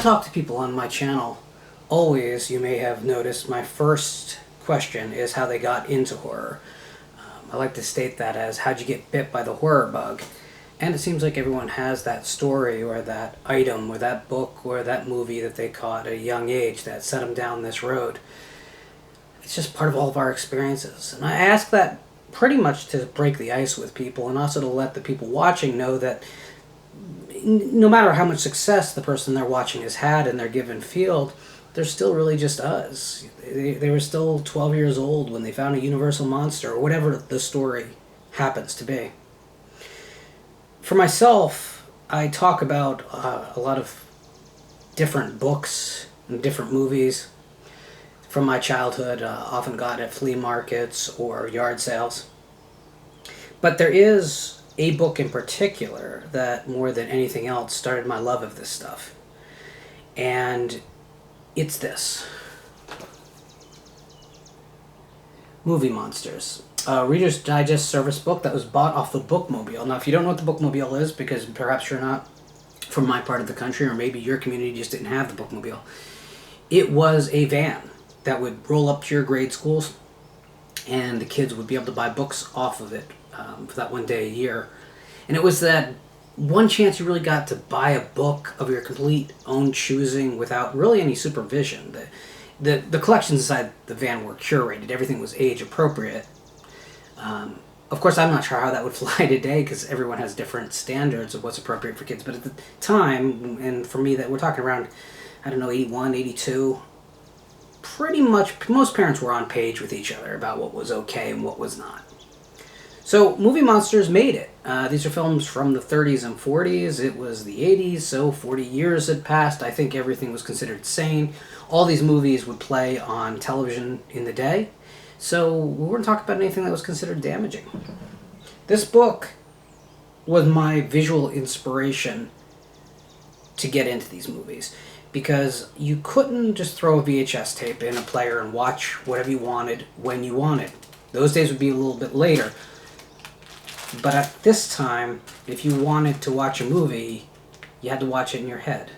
talk to people on my channel, always, you may have noticed, my first question is how they got into horror. I like to state that as, how'd you get bit by the horror bug? And it seems like everyone has that story or that item or that book or that movie that they caught at a young age that set them down this road. It's just part of all of our experiences. And I ask that pretty much to break the ice with people, and also to let the people watching know that no matter how much success the person they're watching has had in their given field, they're still really just us. They were still 12 years old when they found a universal monster, or whatever the story happens to be. For myself, I talk about a lot of different books and different movies from my childhood, often got at flea markets or yard sales. But there is a book in particular that, more than anything else, started my love of this stuff. And it's this. Movie Monsters. Reader's Digest service book that was bought off the Bookmobile. Now, if you don't know what the Bookmobile is, because perhaps you're not from my part of the country, or maybe your community just didn't have the Bookmobile, it was a van that would roll up to your grade schools, and the kids would be able to buy books off of it for that one day a year. And it was that one chance you really got to buy a book of your complete own choosing without really any supervision. The collections inside the van were curated. Everything was age appropriate. Of course, I'm not sure how that would fly today, because everyone has different standards of what's appropriate for kids. But at the time, and for me, that we're talking around, I don't know, 81, 82, pretty much most parents were on page with each other about what was okay and what was not. So Movie Monsters made it. These are films from the 30s and 40s. It was the 80s, so 40 years had passed. I think everything was considered sane. All these movies would play on television in the day, so we weren't talking about anything that was considered damaging. This book was my visual inspiration to get into these movies, because you couldn't just throw a VHS tape in a player and watch whatever you wanted when you wanted. Those days would be a little bit later. But at this time, if you wanted to watch a movie, you had to watch it in your head.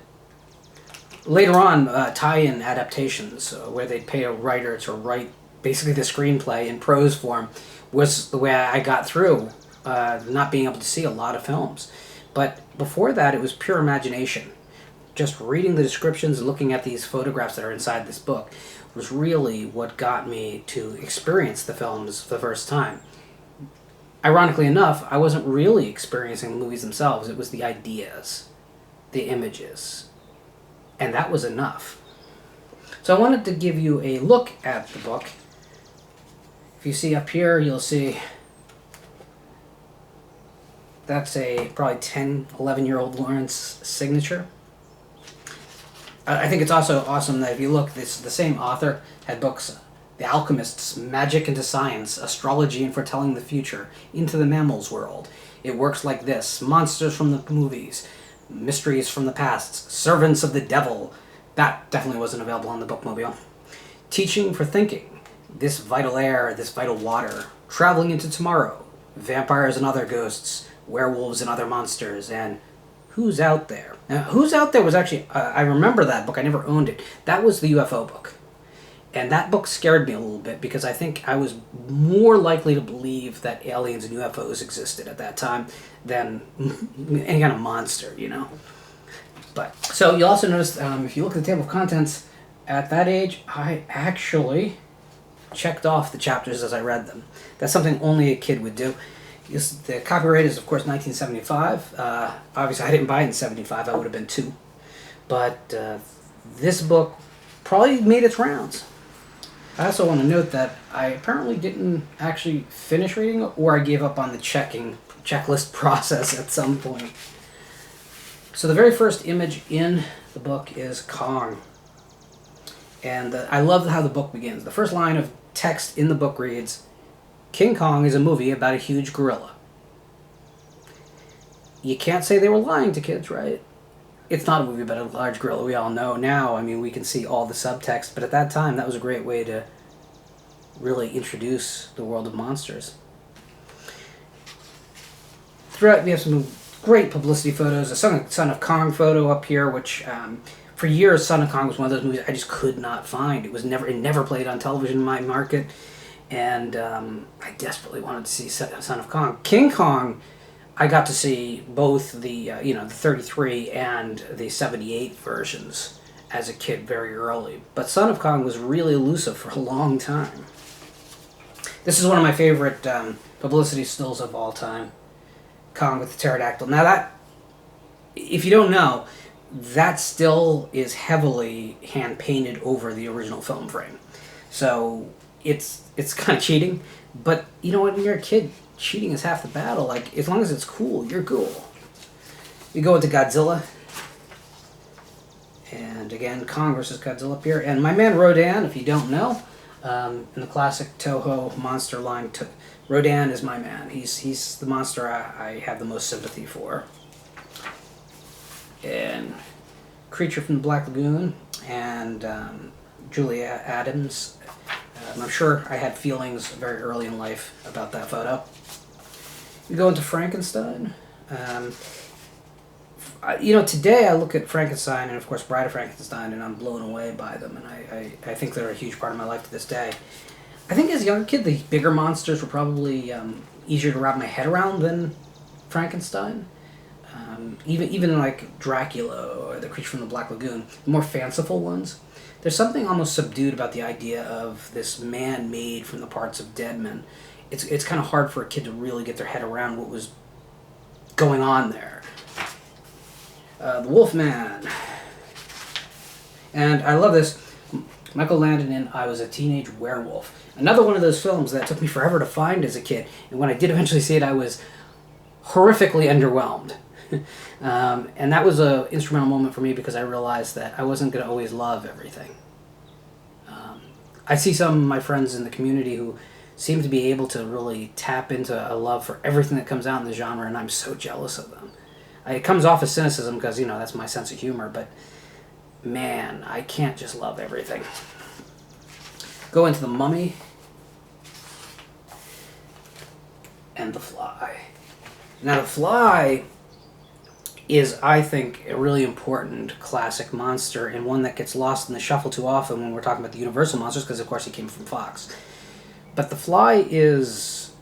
Later on, tie-in adaptations, where they'd pay a writer to write basically the screenplay in prose form, was the way I got through not being able to see a lot of films. But before that, it was pure imagination. Just reading the descriptions and looking at these photographs that are inside this book was really what got me to experience the films for the first time. Ironically enough, I wasn't really experiencing the movies themselves. It was the ideas, the images, and that was enough. So I wanted to give you a look at the book. If you see up here, you'll see that's a probably 10, 11-year-old Lawrence signature. I think it's also awesome that if you look, the same author had books: The Alchemists, Magic into Science, Astrology and Foretelling the Future, Into the Mammals World, It Works Like This, Monsters from the Movies, Mysteries from the Past, Servants of the Devil. That definitely wasn't available on the Bookmobile. Teaching for Thinking, This Vital Air, This Vital Water, Traveling into Tomorrow, Vampires and Other Ghosts, Werewolves and Other Monsters, and Who's Out There? Now, Who's Out There was actually, I remember that book, I never owned it. That was the UFO book. And that book scared me a little bit, because I think I was more likely to believe that aliens and UFOs existed at that time than any kind of monster, you know. But so you'll also notice, if you look at the table of contents, at that age, I actually checked off the chapters as I read them. That's something only a kid would do. The copyright is, of course, 1975. Obviously, I didn't buy it in 75. I would have been 2. But this book probably made its rounds. I also want to note that I apparently didn't actually finish reading it, or I gave up on the checklist process at some point. So the very first image in the book is Kong. And I love how the book begins. The first line of text in the book reads, King Kong is a movie about a huge gorilla. You can't say they were lying to kids, right? It's not a movie about a large gorilla, we all know now. I mean, we can see all the subtext, but at that time, that was a great way to really introduce the world of monsters. Throughout, we have some great publicity photos. A Son of Kong photo up here, which for years, Son of Kong was one of those movies I just could not find. It never played on television in my market, and I desperately wanted to see Son of Kong. King Kong, I got to see both the the 33 and the 78 versions as a kid very early. But Son of Kong was really elusive for a long time. This is one of my favorite publicity stills of all time. Kong with the pterodactyl. Now that, if you don't know, that still is heavily hand painted over the original film frame. So it's kind of cheating. But you know what, when you're a kid, cheating is half the battle. Like, as long as it's cool, you're cool. We go into Godzilla. And again, Kong versus Godzilla up here. And my man Rodan, if you don't know, in the classic Toho monster line, Rodan is my man. He's the monster I have the most sympathy for. And Creature from the Black Lagoon and Julia Adams. I'm sure I had feelings very early in life about that photo. We go into Frankenstein. Today I look at Frankenstein and, of course, Bride of Frankenstein, and I'm blown away by them, and I think they're a huge part of my life to this day. I think as a younger kid, the bigger monsters were probably easier to wrap my head around than Frankenstein. Even like Dracula or the Creature from the Black Lagoon, the more fanciful ones. There's something almost subdued about the idea of this man made from the parts of dead men. It's kind of hard for a kid to really get their head around what was going on there. The Wolfman. And I love this. Michael Landon in I Was a Teenage Werewolf. Another one of those films that took me forever to find as a kid. And when I did eventually see it, I was horrifically underwhelmed. And that was an instrumental moment for me because I realized that I wasn't going to always love everything. I see some of my friends in the community who seem to be able to really tap into a love for everything that comes out in the genre, and I'm so jealous of them. It comes off as cynicism because, that's my sense of humor, but man, I can't just love everything. Go into The Mummy and The Fly. Now, The Fly is, I think, a really important classic monster, and one that gets lost in the shuffle too often when we're talking about the Universal monsters, because, of course, he came from Fox. But The Fly is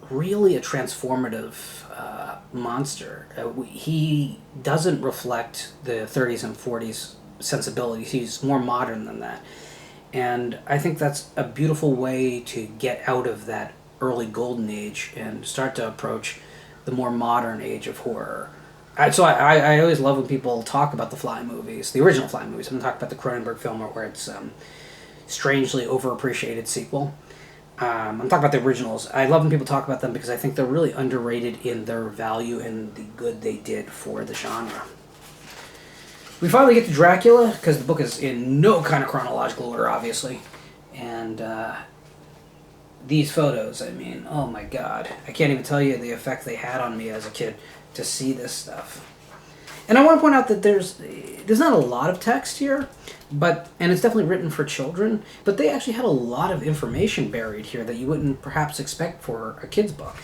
really a transformative monster. He doesn't reflect the 30s and 40s sensibilities. He's more modern than that. And I think that's a beautiful way to get out of that early golden age and start to approach the more modern age of horror. I always love when people talk about the Fly movies, the original Fly movies. I'm going to talk about the Cronenberg film where it's strangely overappreciated sequel. I'm talking about the originals. I love when people talk about them because I think they're really underrated in their value and the good they did for the genre. We finally get to Dracula, because the book is in no kind of chronological order, obviously. And these photos, oh my god. I can't even tell you the effect they had on me as a kid to see this stuff. And I want to point out that there's not a lot of text here, and it's definitely written for children, but they actually had a lot of information buried here that you wouldn't perhaps expect for a kid's book.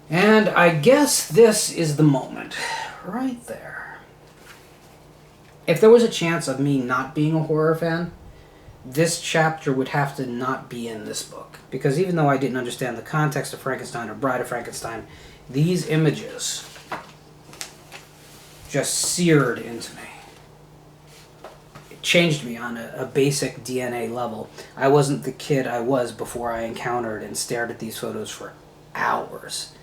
And I guess this is the moment, right there. If there was a chance of me not being a horror fan, this chapter would have to not be in this book. Because even though I didn't understand the context of Frankenstein or Bride of Frankenstein, these images just seared into me. It changed me on a basic DNA level. I wasn't the kid I was before I encountered and stared at these photos for hours.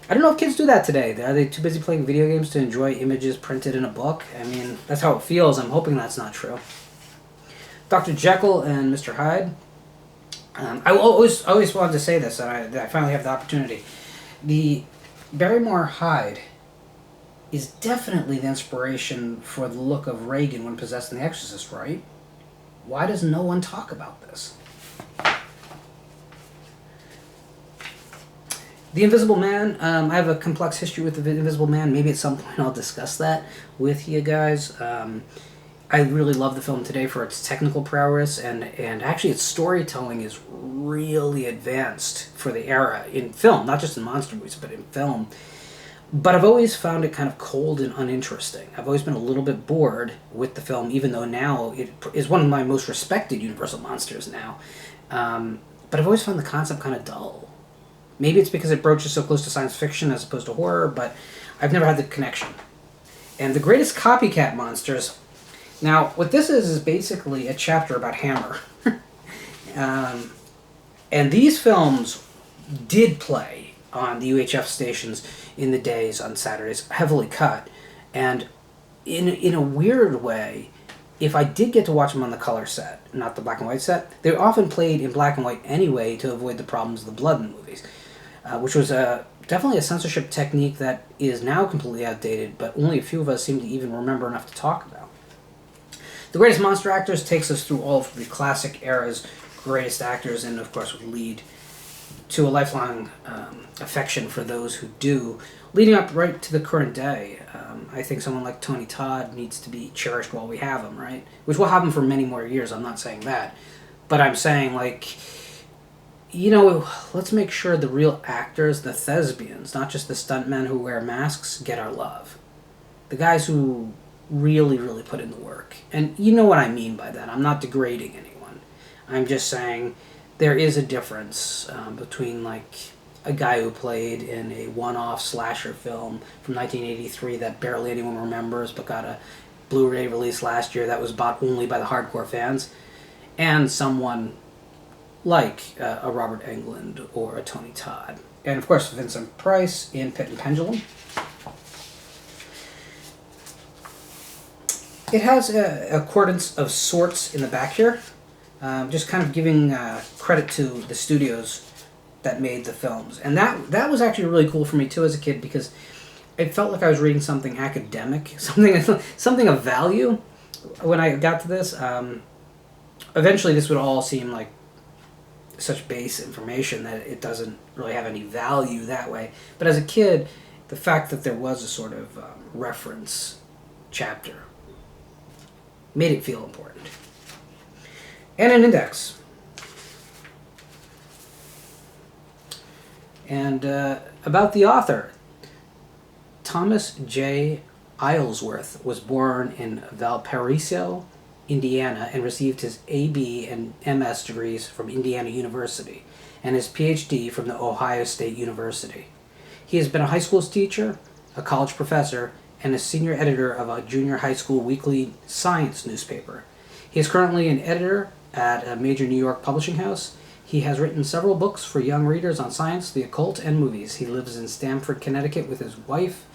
I don't know if kids do that today. Are they too busy playing video games to enjoy images printed in a book? That's how it feels. I'm hoping that's not true. Dr. Jekyll and Mr. Hyde. I always wanted to say this, and I finally have the opportunity. The Barrymore Hyde is definitely the inspiration for the look of Reagan when possessed in The Exorcist, right? Why does no one talk about this? The Invisible Man. I have a complex history with the Invisible Man. Maybe at some point I'll discuss that with you guys. I really love the film today for its technical prowess, and actually its storytelling is really advanced for the era in film, not just in monster movies, but in film. But I've always found it kind of cold and uninteresting. I've always been a little bit bored with the film, even though now it is one of my most respected Universal monsters now. But I've always found the concept kind of dull. Maybe it's because it broaches so close to science fiction as opposed to horror, but I've never had the connection. And the greatest copycat monsters. Now, what this is basically a chapter about Hammer. And these films did play on the UHF stations in the days on Saturdays, heavily cut. And in a weird way, if I did get to watch them on the color set, not the black and white set, they were often played in black and white anyway to avoid the problems of the blood in the movies, which was definitely a censorship technique that is now completely outdated, but only a few of us seem to even remember enough to talk about. The Greatest Monster Actors takes us through all of the classic era's greatest actors, and of course would lead to a lifelong affection for those who do, leading up right to the current day. I think someone like Tony Todd needs to be cherished while we have him, right? Which will have him for many more years, I'm not saying that. But I'm saying, like, you know, let's make sure the real actors, the thespians, not just the stuntmen who wear masks, get our love. The guys who really, really put in the work. And you know what I mean by that. I'm not degrading anyone. I'm just saying there is a difference between, like, a guy who played in a one-off slasher film from 1983 that barely anyone remembers but got a Blu-ray release last year that was bought only by the hardcore fans, and someone like a Robert Englund or a Tony Todd. And, of course, Vincent Price in Pit and Pendulum. It has a accordance of sorts in the back here, just kind of giving credit to the studios that made the films. And that was actually really cool for me, too, as a kid, because it felt like I was reading something academic, something of value when I got to this. Eventually, this would all seem like such base information that it doesn't really have any value that way. But as a kid, the fact that there was a sort of reference chapter made it feel important. And an index. And about the author, Thomas J. Aylesworth was born in Valparaiso, Indiana, and received his A.B. and M.S. degrees from Indiana University and his Ph.D. from the Ohio State University. He has been a high school teacher, a college professor, and a senior editor of a junior high school weekly science newspaper. He is currently an editor at a major New York publishing house. He has written several books for young readers on science, the occult, and movies. He lives in Stamford, Connecticut with his wife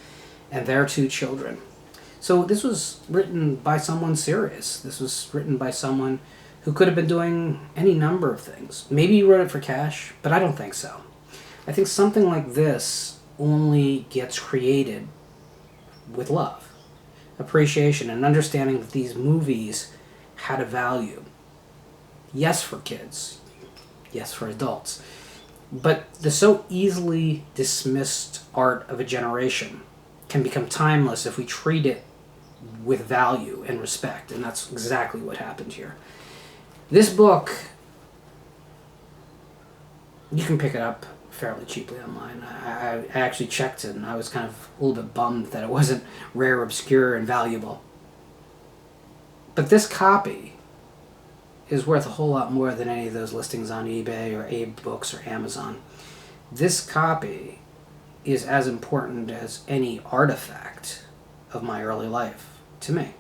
and their 2 children. So this was written by someone serious. This was written by someone who could have been doing any number of things. Maybe he wrote it for cash, but I don't think so. I think something like this only gets created with love, appreciation, and understanding that these movies had a value. Yes, for kids. Yes, for adults. But the so easily dismissed art of a generation can become timeless if we treat it with value and respect, and that's exactly what happened here. This book, you can pick it up fairly cheaply online. I actually checked it, and I was kind of a little bit bummed that it wasn't rare, obscure, and valuable. But this copy is worth a whole lot more than any of those listings on eBay or Abe Books or Amazon. This copy is as important as any artifact of my early life to me.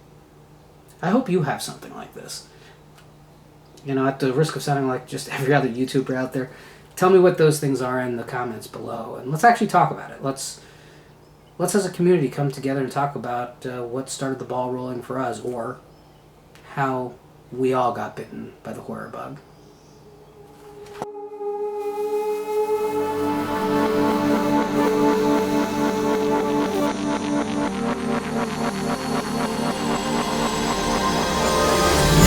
I hope you have something like this. You know, at the risk of sounding like just every other YouTuber out there, tell me what those things are in the comments below, and let's actually talk about it. Let's as a community come together and talk about what started the ball rolling for us, or how we all got bitten by the horror bug.